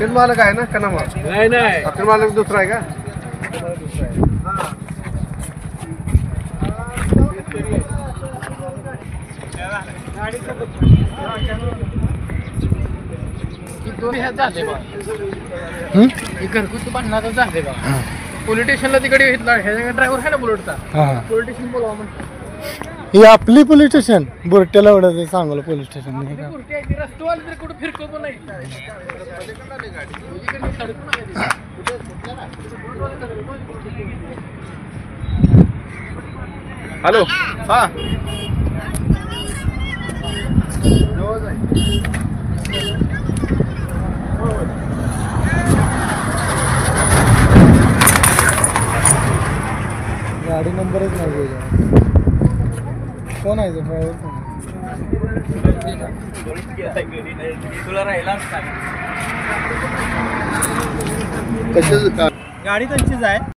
आपले मालक आहे ना का मग? नाही आपले मालक दुसरा आहे का? घरगुती बांधणार झाले बा. पोलीस स्टेशनला तिकडे ड्रायव्हर आहे ना बुलेटचा. पोलीस स्टेशन बोलावं म्हणतो. ही आपली पोलीस स्टेशन बुरट्याला एवढं सांगोला पोलीस स्टेशन नाही का? रस्तेवाले तर कुठे फिरकत पण नाही. हॅलो हा गाडी नंबरच नाही कोण आहे ड्रायव्हर तुला राहिला कशाचं गाडी त्यांचीच आहे.